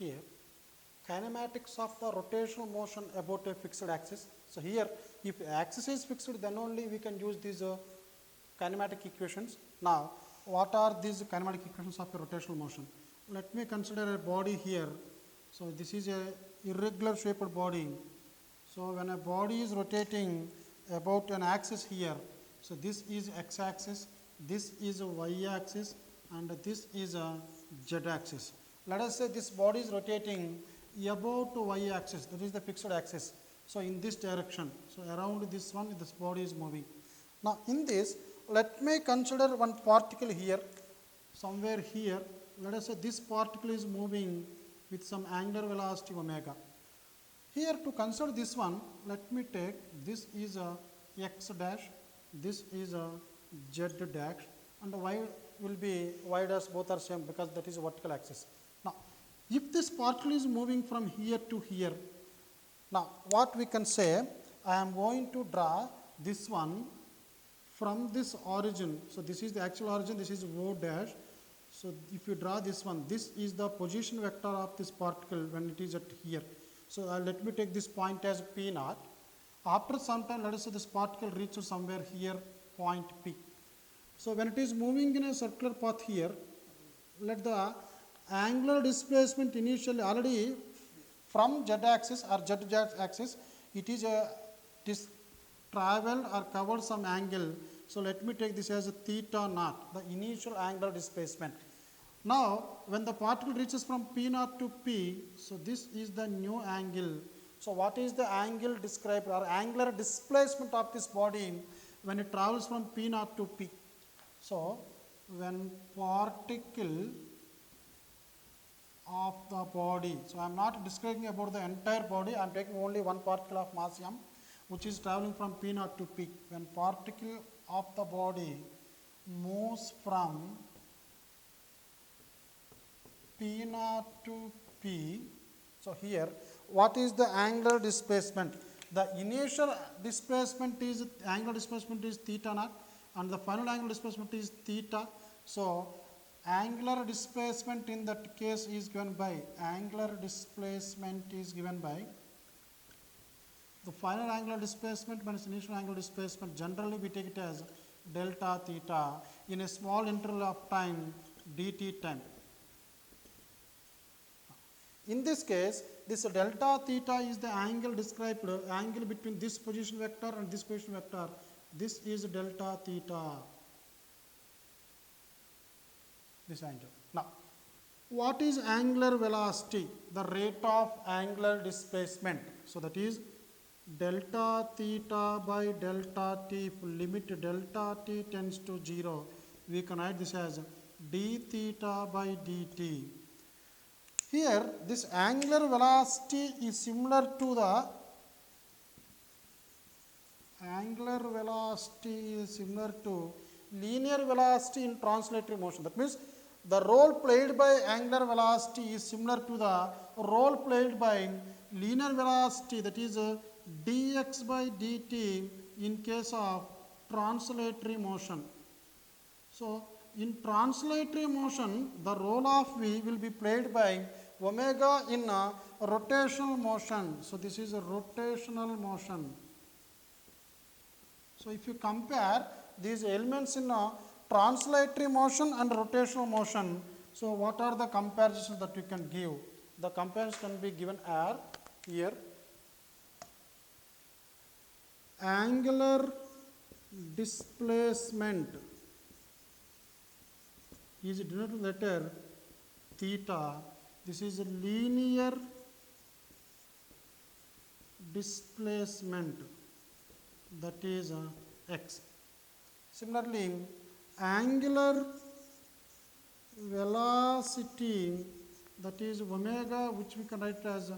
here kinematics of the rotational motion about a fixed axis. So, here if axis is fixed, then only we can use these kinematic equations. Now, what are these kinematic equations of a rotational motion? Let me consider a body here. So, this is a irregular shaped body. So, when a body is rotating about an axis here, so this is x axis, this is a y axis, and this is a z axis. Let us say this body is rotating about y axis, that is the fixed axis. So, in this direction, so around this one, this body is moving. Now, in this, let me consider one particle here, somewhere here. Let us say this particle is moving with some angular velocity omega. Here, to consider this one, let me take this is a x dash, this is a z dash, and y will be y dash, both are same because that is a vertical axis. Now, if this particle is moving from here to here, now what we can say, I am going to draw this one from this origin. So, this is the actual origin, this is O dash. So, if you draw this one, this is the position vector of this particle when it is at here. So, let me take this point as P naught. After some time, let us say this particle reaches somewhere here, point P. So, when it is moving in a circular path here, let the angular displacement initially already from z axis or z axis, it is traveled or covered some angle. So, let me take this as a theta naught, the initial angular displacement. Now, when the particle reaches from P naught to P, so this is the new angle. So, what is the angle described or angular displacement of this body when it travels from P naught to P? So, when particle of the body, so I am not describing about the entire body, I am taking only one particle of mass m which is traveling from P naught to P. When particle of the body moves from P naught to P, so here what is the angular displacement? The initial displacement is angular displacement is theta naught and the final angular displacement is theta. So, angular displacement in that case is given by the final angular displacement minus initial angular displacement. Generally, we take it as delta theta in a small interval of time dt time. In this case, this delta theta is the angle described, angle between this position vector and this position vector. This is delta theta, this angle. Now, what is angular velocity? The rate of angular displacement. So, that is delta theta by delta t. If limit delta t tends to 0, we can write this as d theta by dt. Here, this angular velocity is similar to the linear velocity in translatory motion. That means, the role played by angular velocity is similar to the role played by linear velocity, that is dx by dt in case of translatory motion. So, in translatory motion, the role of V will be played by omega in a rotational motion. So, this is a rotational motion. So, if you compare these elements in a translatory motion and rotational motion, so what are the comparisons that you can give? The comparisons can be given are here. Angular displacement is denoted letter theta. This is a linear displacement, that is x. Similarly, angular velocity, that is omega, which we can write as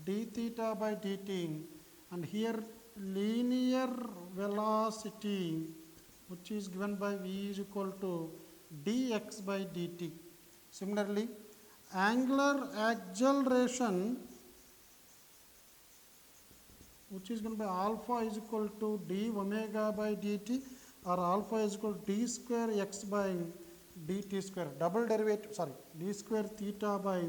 d theta by dt, and here linear velocity, which is given by v is equal to dx by dt. Similarly, angular acceleration, which is given by alpha is equal to d omega by dt, or alpha is equal to d square x by dt square, double derivative, sorry, d square theta by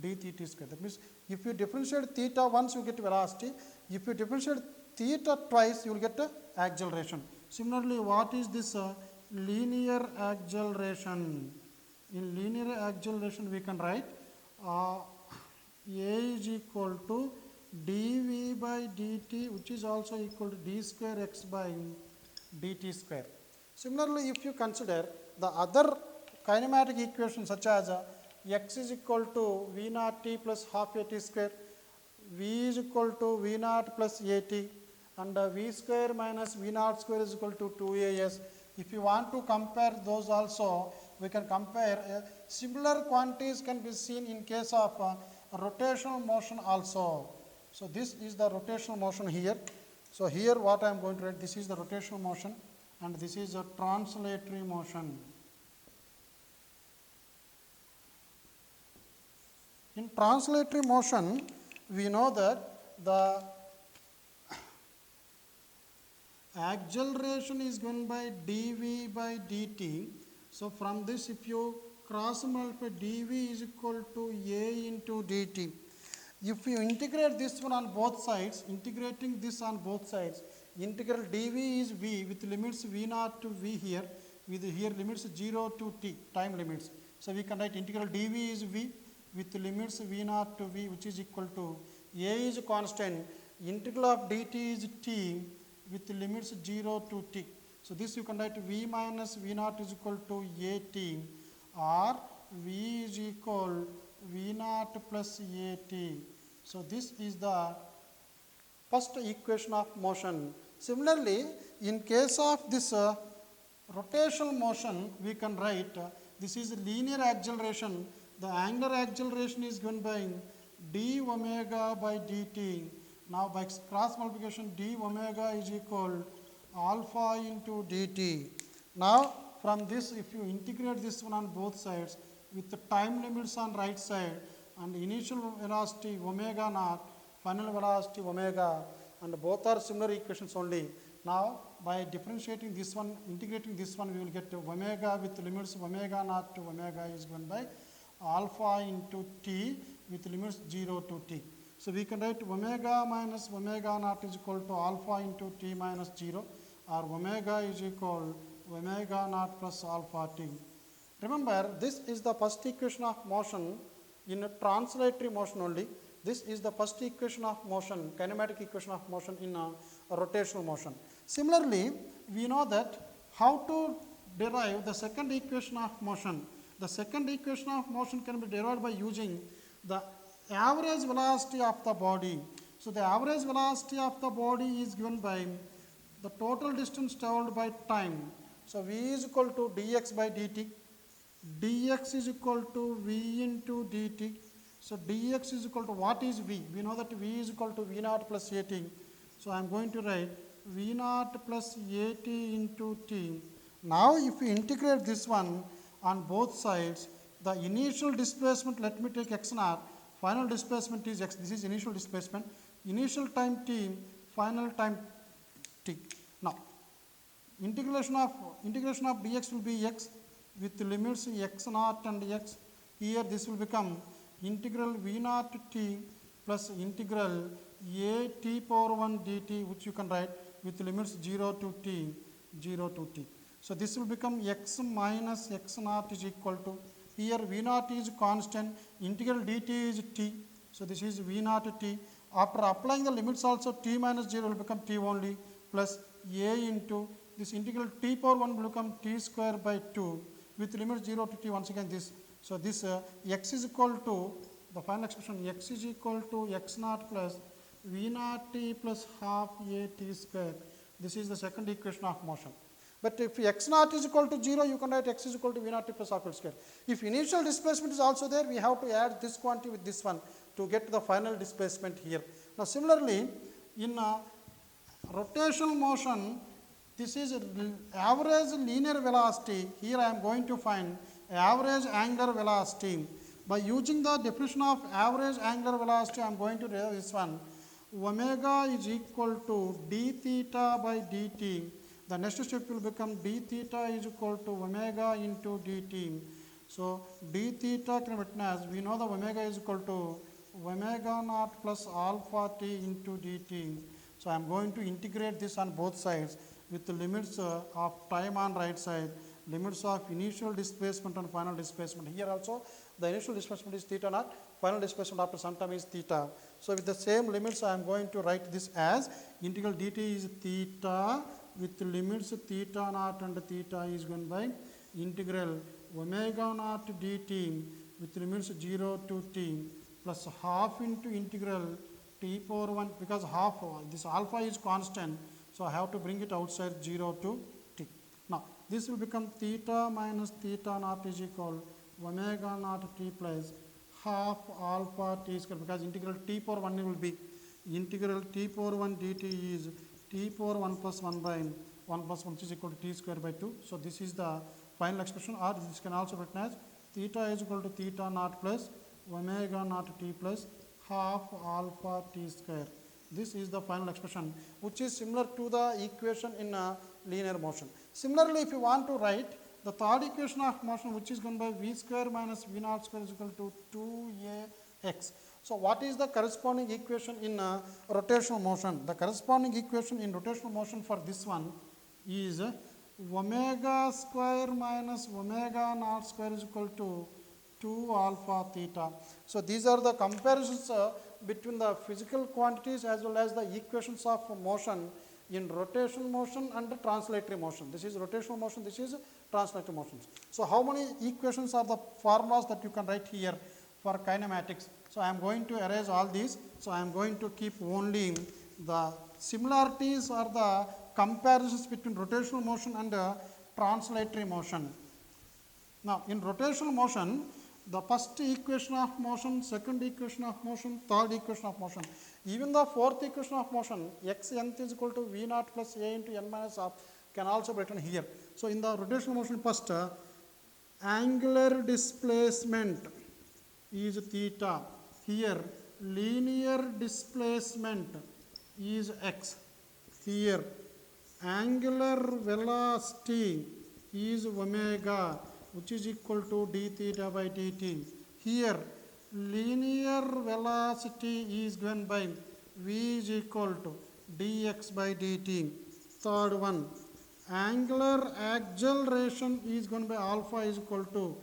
d theta square. That means if you differentiate theta once, you get velocity. If you differentiate theta twice, you will get acceleration. Similarly, what is this linear acceleration? In linear acceleration, we can write a is equal to dv by dt, which is also equal to d square x by dt square. Similarly, if you consider the other kinematic equations such as x is equal to v naught t plus half a t square, v is equal to v naught plus a t, and v square minus v naught square is equal to 2as. If you want to compare those also, we can compare. Similar quantities can be seen in case of rotational motion also. So this is the rotational motion here. So here what I am going to write, this is the rotational motion and this is a translatory motion. In translatory motion, we know that the acceleration is given by dv by dt. So from this, if you cross multiply, dv is equal to a into dt. If you integrate this one on both sides, integrating this on both sides, integral dv is v with limits v naught to v here, with here limits 0 to t, time limits. So we can write integral dv is v with limits v naught to v, which is equal to a is a constant, integral of dt is t with limits 0 to t. So this you can write v minus v naught is equal to at, or v is equal v naught plus at. So this is the first equation of motion. Similarly, in case of this rotational motion, we can write this is linear acceleration. The angular acceleration is given by d omega by dt. Now by cross multiplication, d omega is equal alpha into dt. Now from this, if you integrate this one on both sides with the time limits on right side and initial velocity omega naught, final velocity omega, and both are similar equations only. Now by differentiating this one, integrating this one, we will get omega with limits omega naught to omega is given by alpha into t with limits 0 to t. So we can write omega minus omega naught is equal to alpha into t minus 0, or omega is equal omega naught plus alpha t. Remember, this is the first equation of motion in a translatory motion only. This is the first equation of motion, kinematic equation of motion in a rotational motion. Similarly, we know that how to derive the second equation of motion. The second equation of motion can be derived by using the average velocity of the body. So the average velocity of the body is given by the total distance traveled by time. So v is equal to dx by dt. Dx is equal to v into dt. So dx is equal to what is v? We know that v is equal to v naught plus at. So I am going to write v naught plus at into t. Now if we integrate this one on both sides, the initial displacement, let me take x naught, final displacement is x, this is initial displacement, initial time t, final time t. Now integration of dx will be x with limits x naught and x. Here this will become integral v naught t plus integral a t power 1 dt, which you can write with limits 0 to t, 0 to t. So this will become x minus x naught is equal to, here v naught is constant, integral dt is t. So this is v naught t. After applying the limits also, t minus 0 will become t only, plus a into this integral t power 1 will become t square by 2 with limits 0 to t, once again this. So this x is equal to, the final expression x is equal to x naught plus v naught t plus half a t square. This is the second equation of motion. But if x naught is equal to 0, you can write x is equal to v naught t plus half a square. If initial displacement is also there, we have to add this quantity with this one to get the final displacement here. Now similarly, in rotational motion, this is average linear velocity. Here I am going to find average angular velocity. By using the definition of average angular velocity, I am going to derive this one. Omega is equal to d theta by dt. The next step will become d theta is equal to omega into dt. So d theta can be written as, we know the omega is equal to omega naught plus alpha t into dt. So I am going to integrate this on both sides with the limits of time on right side, limits of initial displacement and final displacement. Here also the initial displacement is theta naught, final displacement after some time is theta. So with the same limits I am going to write this as integral dt is theta with limits theta naught and theta is given by integral omega naught dt with limits 0 to t plus half into integral t power 1, because half this alpha is constant, so I have to bring it outside 0 to t. Now this will become theta minus theta naught is equal omega naught t plus half alpha t square, because integral t power 1 will be integral t power 1 dt is t power 1 plus 1 by 1 plus 1, which is equal to t square by 2. So this is the final expression, or this can also be written as theta is equal to theta naught plus omega naught t plus half alpha t square. This is the final expression, which is similar to the equation in linear motion. Similarly, if you want to write the third equation of motion, which is given by v square minus v naught square is equal to 2ax. So what is the corresponding equation in rotational motion? The corresponding equation in rotational motion for this one is omega square minus omega naught square is equal to 2 alpha theta. So these are the comparisons between the physical quantities as well as the equations of motion in rotational motion and translatory motion. This is rotational motion, this is translatory motions. So how many equations are the formulas that you can write here for kinematics? So I am going to erase all these. So I am going to keep only the similarities or the comparisons between rotational motion and translatory motion. Now in rotational motion, the first equation of motion, second equation of motion, third equation of motion, even the fourth equation of motion, x nth is equal to v naught plus a into n minus half, can also be written here. So in the rotational motion, first angular displacement is theta. Here linear displacement is x. Here angular velocity is omega, which is equal to d theta by dt. Here linear velocity is given by v is equal to dx by dt. Third one, angular acceleration is given by alpha is equal to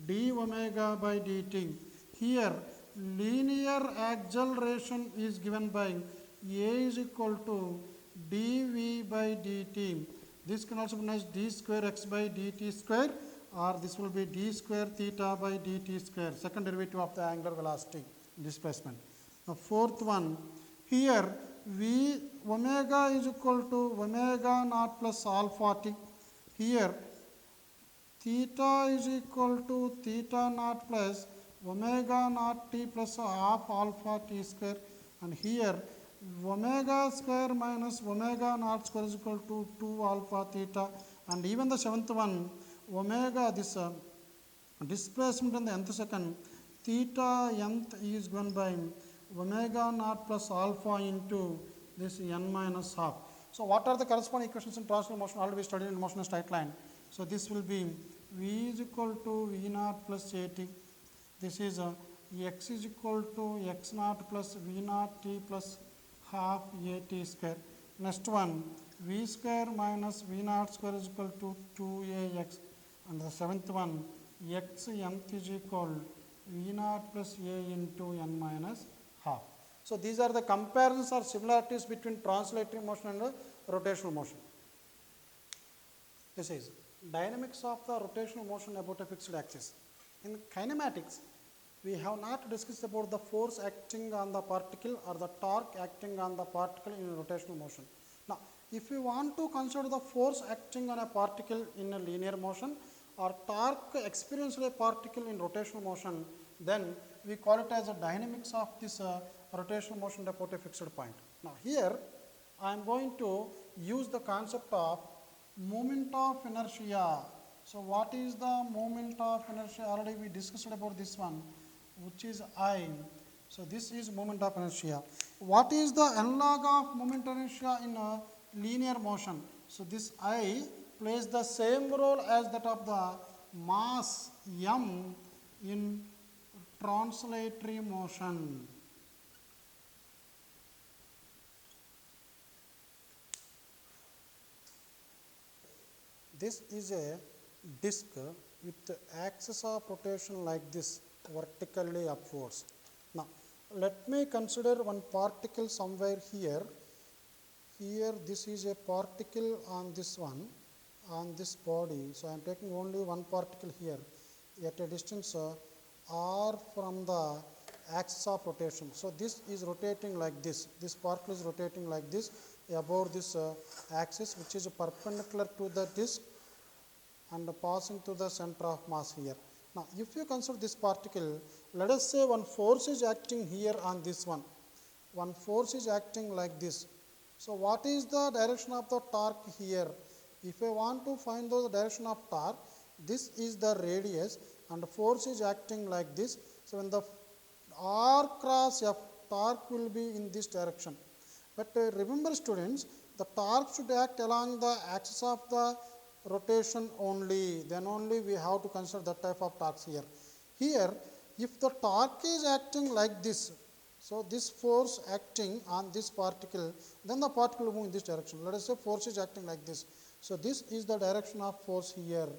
d omega by dt. Here linear acceleration is given by a is equal to dv by dt. This can also be known as d square x by dt square, or this will be d square theta by dt square, second derivative of the angular velocity displacement. The fourth one, here v omega is equal to omega naught plus alpha t. Here theta is equal to theta naught plus omega naught t plus half alpha t square, and here omega square minus omega naught square is equal to 2 alpha theta, and even the seventh one, omega, this displacement in the nth second, theta nth is given by omega naught plus alpha into this n minus half. So what are the corresponding equations in translational motion? Already we studied in motion in straight line. So this will be v is equal to v naught plus at. This is x is equal to x naught plus v naught t plus half at square. Next one, v square minus v naught square is equal to 2ax. And the seventh one, x nth is equal v naught plus a into n minus half. So these are the comparisons or similarities between translatory motion and rotational motion. This is dynamics of the rotational motion about a fixed axis. In kinematics, we have not discussed about the force acting on the particle or the torque acting on the particle in rotational motion. Now, if we want to consider the force acting on a particle in a linear motion or torque experienced by a particle in rotational motion, then we call it as a dynamics of this rotational motion about a fixed point. Now, here I am going to use the concept of moment of inertia. So, what is the moment of inertia? Already we discussed about this one, which is I. So, this is moment of inertia. What is the analog of moment of inertia in a linear motion? So, this I plays the same role as that of the mass m in translatory motion. This is a disk with the axis of rotation like this, vertically upwards. Now, let me consider one particle somewhere here. Here, this is a particle on this one, on this body. So, I am taking only one particle here at a distance r from the axis of rotation. So, this is rotating like this. This particle is rotating like this about this axis, which is perpendicular to the disk and passing to the center of mass here. Now, if you consider this particle, let us say one force is acting here on this one. One force is acting like this. So, what is the direction of the torque here? If I want to find the direction of torque, this is the radius and force is acting like this. So, when the r cross f, torque will be in this direction. But remember students, the torque should act along the axis of the rotation only, then only we have to consider that type of torques here. Here, if the torque is acting like this, so this force acting on this particle, then the particle will move in this direction. Let us say force is acting like this. So, this is the direction of force here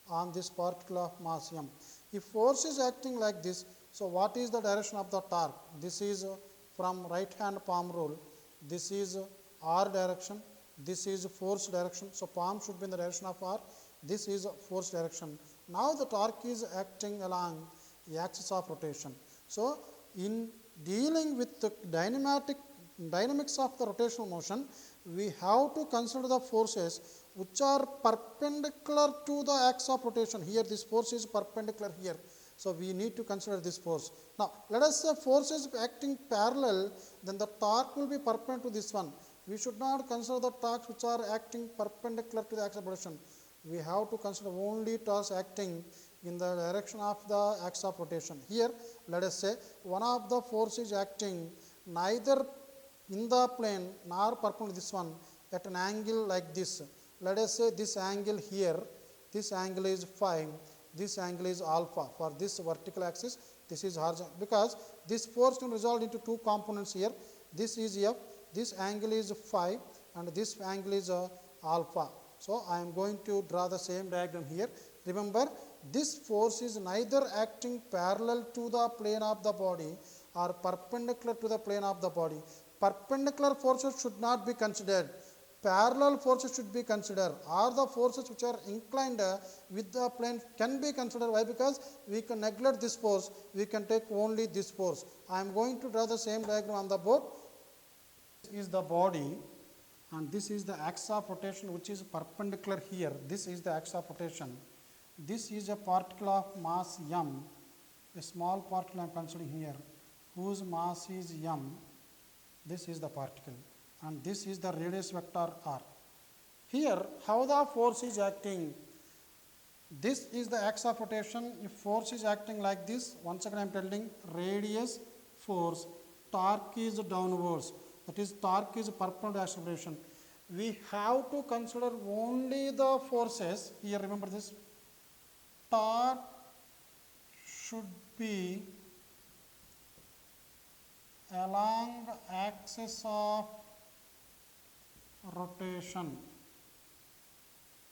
on this particle of mass m. If force is acting like this, so what is the direction of the torque? This is from right hand palm rule. This is r direction. This is force direction. So, palm should be in the direction of r. This is force direction. Now, the torque is acting along the axis of rotation. So, in dealing with the dynamics of the rotational motion, we have to consider the forces which are perpendicular to the axis of rotation. Here, this force is perpendicular here. So, we need to consider this force. Now, let us say force is acting parallel, then the torque will be perpendicular to this one. We should not consider the torques which are acting perpendicular to the axis of rotation. We have to consider only torques acting in the direction of the axis of rotation. Here, let us say one of the forces acting neither in the plane nor perpendicular to this one at an angle like this. Let us say this angle here, this angle is phi, this angle is alpha. For this vertical axis, this is horizontal, because this force can result into two components here. This is F, this angle is phi, and this angle is alpha. So, I am going to draw the same diagram here. Remember, this force is neither acting parallel to the plane of the body or perpendicular to the plane of the body. Perpendicular forces should not be considered. Parallel forces should be considered. Or the forces which are inclined with the plane can be considered. Why? Because we can neglect this force. We can take only this force. I am going to draw the same diagram on the board. This is the body, and this is the axis of rotation which is perpendicular here. This is the axis of rotation. This is a particle of mass m, a small particle I am considering here, whose mass is m. This is the particle, and this is the radius vector r. Here, how the force is acting? This is the axis of rotation. If force is acting like this, once again I am telling radius, force, torque is downwards. That is, torque is perpendicular to axis of rotation. We have to consider only the forces. Here, remember this. Torque should be along the axis of rotation.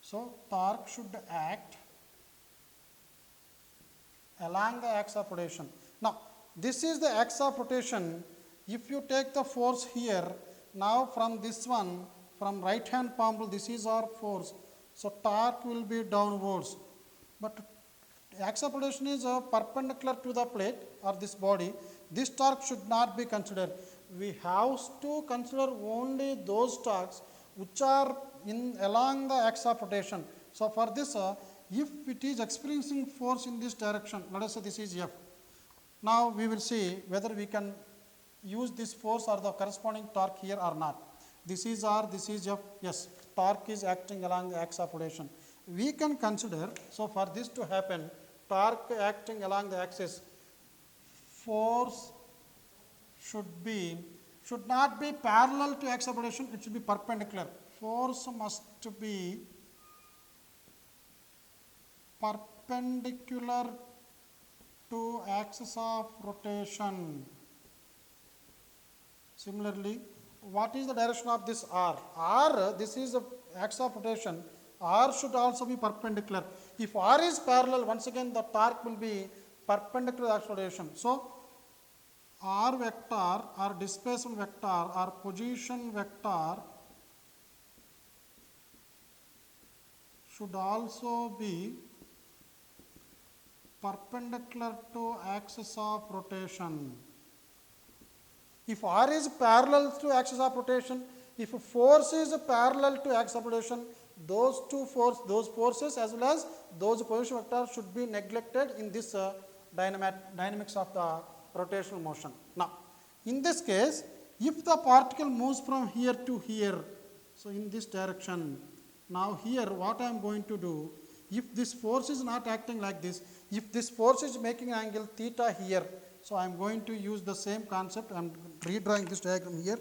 So, torque should act along the axis of rotation. Now, this is the axis of rotation. If you take the force here, now from this one, from right hand palm rule, this is our force. So, torque will be downwards. But axis of rotation is perpendicular to the plate or this body. This torque should not be considered. We have to consider only those torques which are in along the axis of rotation. So, for this, if it is experiencing force in this direction, let us say this is F. Now, we will see whether we can use this force or the corresponding torque here or not. This is R, this is F. Yes, torque is acting along the axis of rotation. We can consider, so for this to happen, torque acting along the axis, force should not be parallel to axis of rotation, it should be perpendicular. Force must be perpendicular perpendicular to axis of rotation. Similarly, what is the direction of this R? R, this is the axis of rotation. R should also be perpendicular. If R is parallel, once again the torque will be perpendicular to the axis of rotation. So, R vector or displacement vector or position vector should also be perpendicular to axis of rotation. If R is parallel to axis of rotation, if force is parallel to axis of rotation, those forces as well as those position vectors should be neglected in this dynamics of the rotational motion. Now, in this case, if the particle moves from here to here, so in this direction, now here what I am going to do, if this force is not acting like this, if this force is making an angle theta here, so I am going to use the same concept. I am redrawing this diagram here.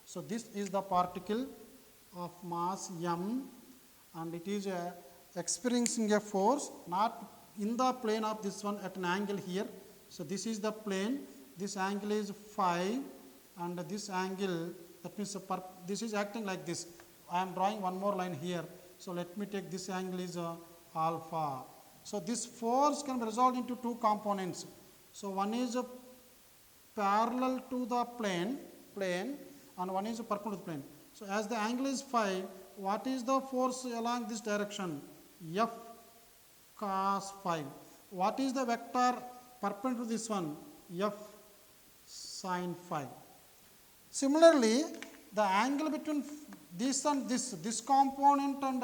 So this is the particle of mass m, and it is experiencing a force not in the plane of this one at an angle here. So this is the plane, this angle is phi, and this angle, that means this is acting like this. I am drawing one more line here. So let me take this angle is alpha. So this force can be resolved into two components. So one is parallel to the plane, and one is perpendicular to the plane. So as the angle is phi, what is the force along this direction? F cos phi. What is the vector perpendicular to this one? F sin phi. Similarly, the angle between this and this component and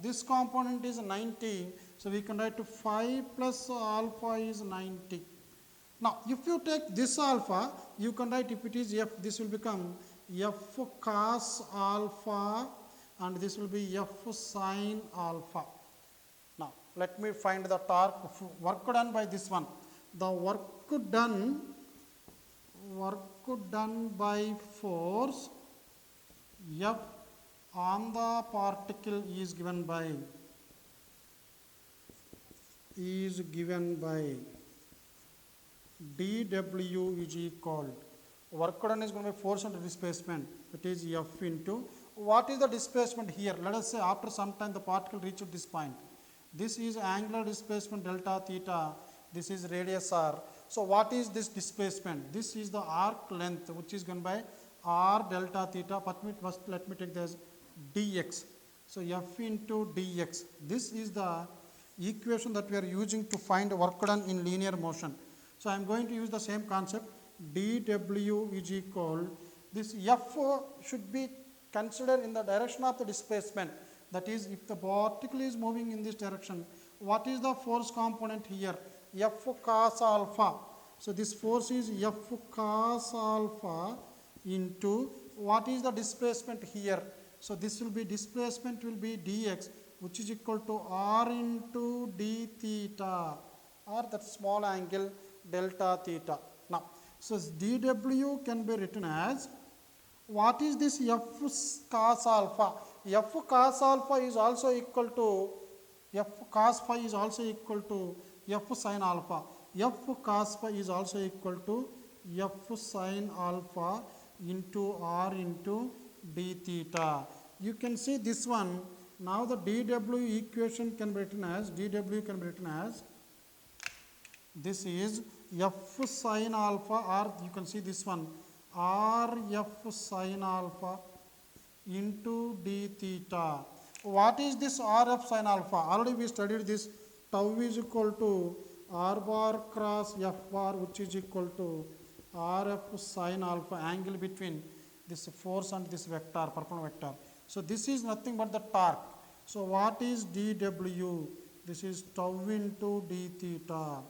this component is 90. So we can write to phi plus alpha is 90. Now, if you take this alpha, you can write, if it is f, this will become f cos alpha, and this will be f sin alpha. Now, let me find the torque work done by this one. The work done by force F on the particle is given by dW is equal, work done is going to be force under displacement, that is F into, what is the displacement here? Let us say after some time the particle reaches this point. This is angular displacement delta theta, this is radius r. So what is this displacement? This is the arc length, which is given by r delta theta, but first let me take this dx. So F into dx, this is the equation that we are using to find work done in linear motion. So I am going to use the same concept, dW is equal, this F should be considered in the direction of the displacement. That is, if the particle is moving in this direction, what is the force component here? F cos alpha. So this force is F cos alpha into, what is the displacement here? So this will be, displacement will be dx, which is equal to r into d theta, or that small angle delta theta. Now, so dW can be written as, what is this F cos alpha? F cos alpha is also equal to, F cos phi is also equal to F sin alpha. F cos phi is also equal to F sin alpha into r into d theta. You can see this one. Now the dW equation can be written as, this is F sin alpha, or you can see this one, r F sin alpha into d theta. What is this r f sin alpha? Already we studied this. Tau is equal to r bar cross f bar, which is equal to r f sin alpha, angle between this force and this vector, perpendicular vector. So this is nothing but the torque. So what is dW? This is tau into d theta.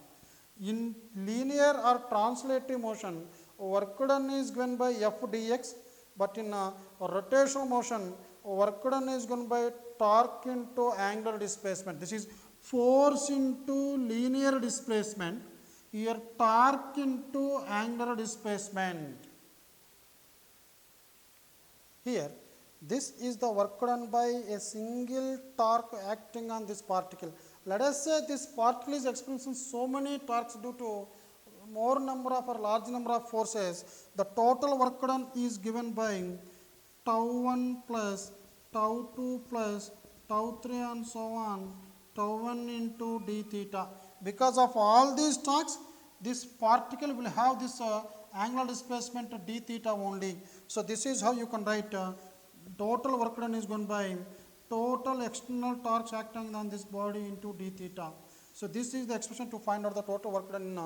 In linear or translative motion, work done is given by f dx, but in rotational motion, work done is given by torque into angular displacement. This is force into linear displacement, here torque into angular displacement. Here, this is the work done by a single torque acting on this particle. Let us say this particle is experiencing so many torques due to more number of or large number of forces. The total work done is given by tau 1 plus tau 2 plus tau 3 and so on, tau 1 into d theta. Because of all these torques, this particle will have this angular displacement d theta only. So this is how you can write total work done is given by total external torques acting on this body into d theta. So this is the expression to find out the total work done in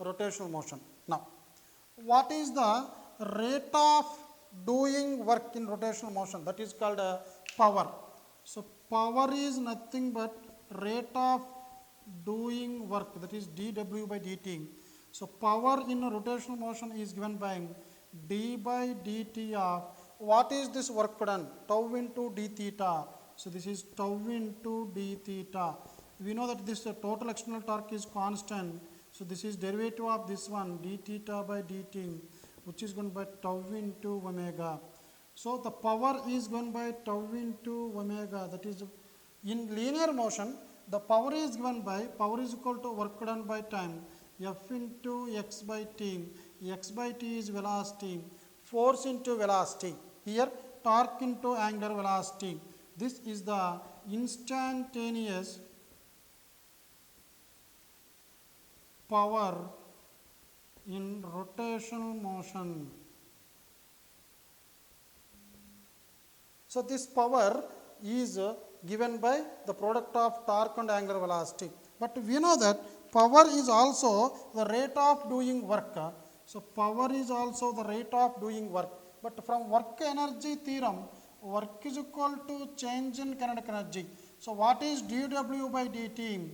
rotational motion. Now, what is the rate of doing work in rotational motion? That is called power. So power is nothing but rate of doing work, that is dw by dt. So power in a rotational motion is given by d by dt of what is this work done? Tau into d theta. So this is tau into d theta. We know that this total external torque is constant. So this is derivative of this one d theta by dt, which is given by tau into omega. So the power is given by tau into omega. That is in linear motion, the power is given by power is equal to work done by time, F into x by t. X by t is velocity, force into velocity. Here torque into angular velocity. This is the instantaneous power in rotational motion. So this power is given by the product of torque and angular velocity. But we know that power is also the rate of doing work. So power is also the rate of doing work. But from work energy theorem, work is equal to change in kinetic energy. So what is dw by dt?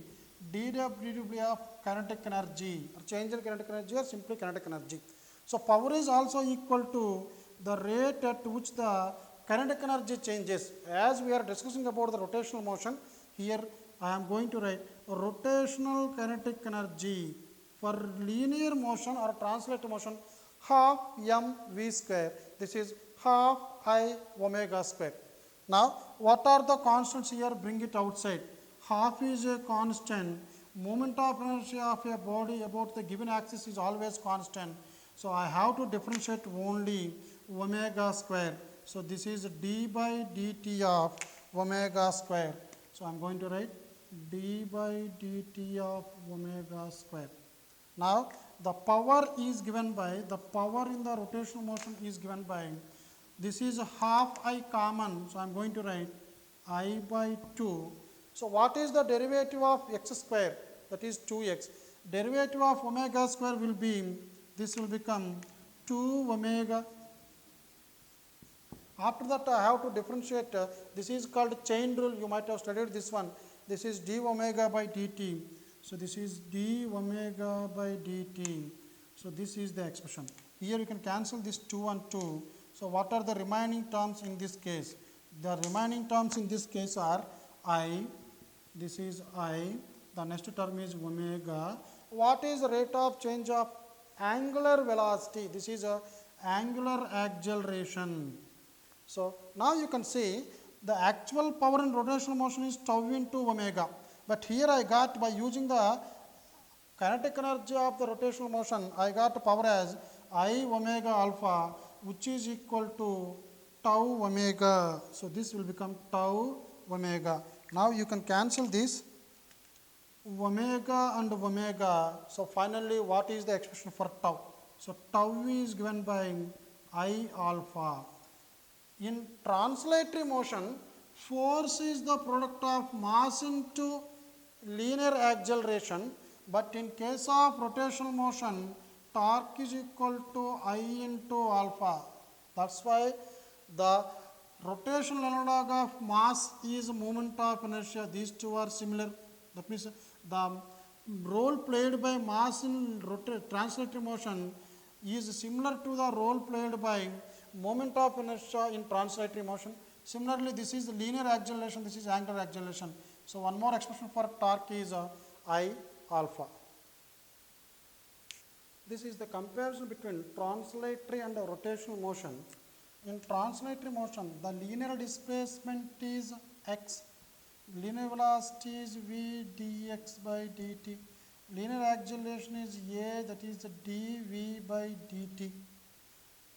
dw of kinetic energy, or change in kinetic energy, or simply kinetic energy. So power is also equal to the rate at which the kinetic energy changes. As we are discussing about the rotational motion, here I am going to write rotational kinetic energy for linear motion or translator motion half mv square. This is half I omega square. Now, what are the constants here? Bring it outside. Half is a constant. Moment of inertia of a body about the given axis is always constant. So I have to differentiate only omega square. So this is d by dt of omega square. So I am going to write d by dt of omega square. Now the power is given by, the power in the rotational motion is given by, this is half I common. So I am going to write I by 2. So what is the derivative of x square? That is 2x. Derivative of omega square will be, this will become 2 omega. After that I have to differentiate, this is called chain rule, you might have studied this one. This is d omega by dt. So this is d omega by dt. So this is the expression. Here you can cancel this 2 and 2. So what are the remaining terms in this case? The remaining terms in this case are I, this is I, the next term is omega. What is the rate of change of angular velocity? This is a angular acceleration. So now you can see the actual power in rotational motion is tau into omega. But here I got, by using the kinetic energy of the rotational motion, I got power as I omega alpha, which is equal to tau omega. So this will become tau omega. Now you can cancel this omega and omega. So finally what is the expression for tau? So tau is given by I alpha. In translatory motion, force is the product of mass into linear acceleration, but in case of rotational motion, torque is equal to I into alpha. That's why the rotational analog of mass is moment of inertia. These two are similar. That means the role played by mass in translatory motion is similar to the role played by moment of inertia in translatory motion. Similarly, this is linear acceleration, this is angular acceleration. So one more expression for torque is I alpha. This is the comparison between translatory and rotational motion. In translatory motion, the linear displacement is x. Linear velocity is v dx by dt. Linear acceleration is a, that is the dv by dt.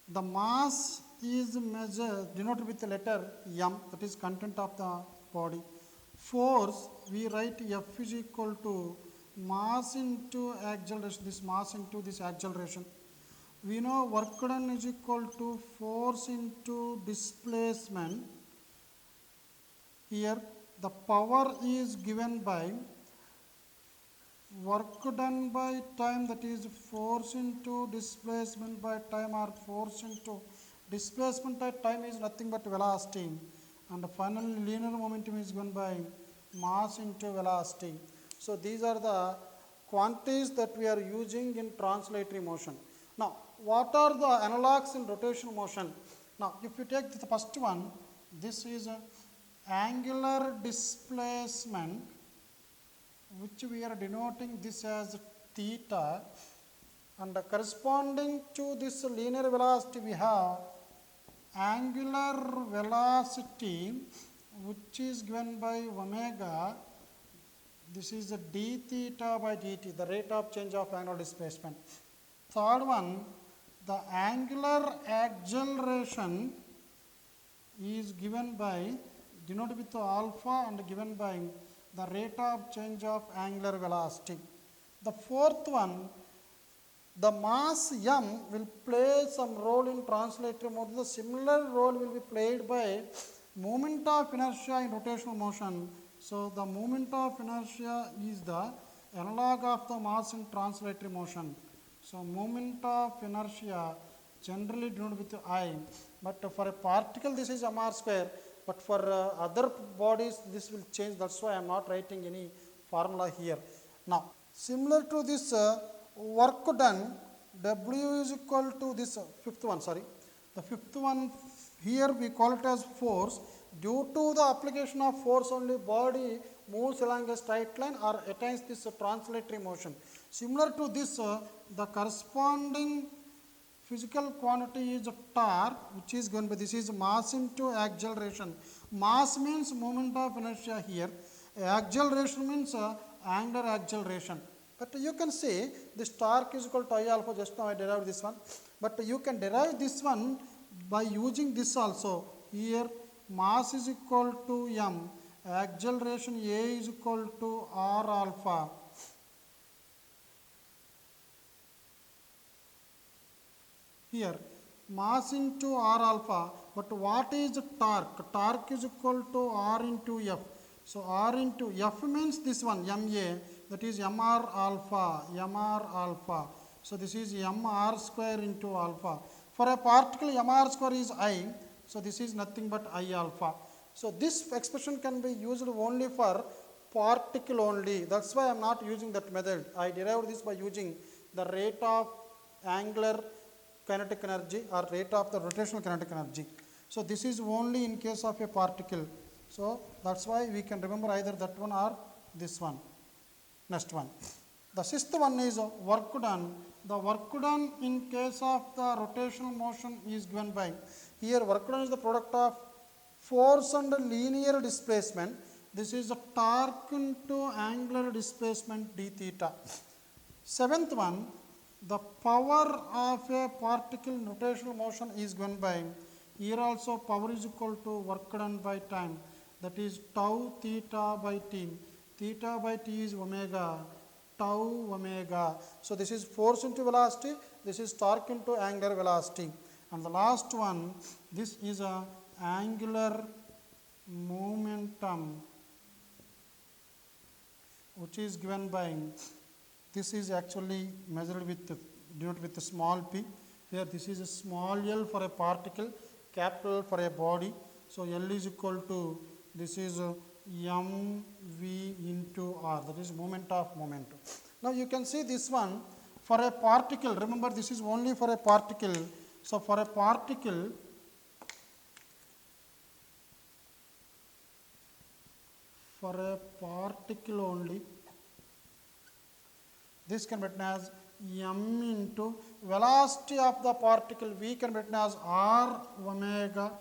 The mass is measured, denoted with the letter m, that is content of the body. Force, we write F is equal to mass into acceleration, this mass into this acceleration. We know work done is equal to force into displacement. Here the power is given by work done by time, that is force into displacement by time, or force into displacement by time is nothing but velocity, and finally linear momentum is given by mass into velocity. So these are the quantities that we are using in translatory motion. Now what are the analogues in rotational motion? Now if you take the first one, this is angular displacement, which we are denoting this as theta, and corresponding to this linear velocity we have angular velocity, which is given by omega. This is the d theta by dt, the rate of change of angular displacement. Third one, the angular acceleration is given by, denoted with alpha and given by the rate of change of angular velocity. The fourth one, the mass m will play some role in translatory motion. The similar role will be played by moment of inertia in rotational motion. So the moment of inertia is the analog of the mass in translatory motion. So moment of inertia generally denoted with I, but for a particle this is mr square, but for other bodies this will change. That's why I am not writing any formula here. Now similar to this work done, W is equal to this fifth one, the fifth one, here we call it as force. Due to the application of force only, body moves along a straight line or attains this translatory motion. Similar to this, the corresponding physical quantity is torque, which is given by, this is mass into acceleration. Mass means moment of inertia here, acceleration means angular acceleration. But you can see this torque is equal to I alpha, just now I derived this one, but you can derive this one by using this also. Here mass is equal to m, acceleration A is equal to r alpha. Here mass into r alpha, but what is torque? Torque is equal to r into f. So r into f means this one ma, that is mr alpha. So this is mr square into alpha. For a particle mr square is I, so this is nothing but I alpha. So this expression can be used only for particle only. That's why I am not using that method. I derived this by using the rate of angular kinetic energy or rate of the rotational kinetic energy. So this is only in case of a particle. So that's why we can remember either that one or this one. Next one. The sixth one is work done. The work done in case of the rotational motion is given by, here work done is the product of force and linear displacement. This is the torque into angular displacement d theta. Seventh one, the power of a particle in rotational motion is given by, here also power is equal to work done by time, that is tau theta by t. Theta by t is omega, tau omega. So this is force into velocity, this is torque into angular velocity. And the last one, this is a angular momentum, which is given by, this is actually measured with, denoted with a small p. Here this is a small l for a particle, capital L for a body. So L is equal to, this is mv into r, that is moment of momentum. Now you can see this one for a particle, remember this is only for a particle. So for a particle, only, this can be written as m into velocity of the particle, v can be written as r omega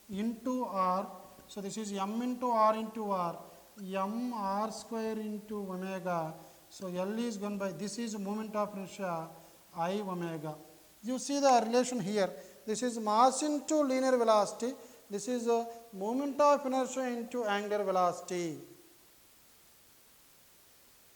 into r. So this is m into r into r. m r square into omega. So L is given by, this is moment of inertia I omega. You see the relation here. This is mass into linear velocity. This is a moment of inertia into angular velocity.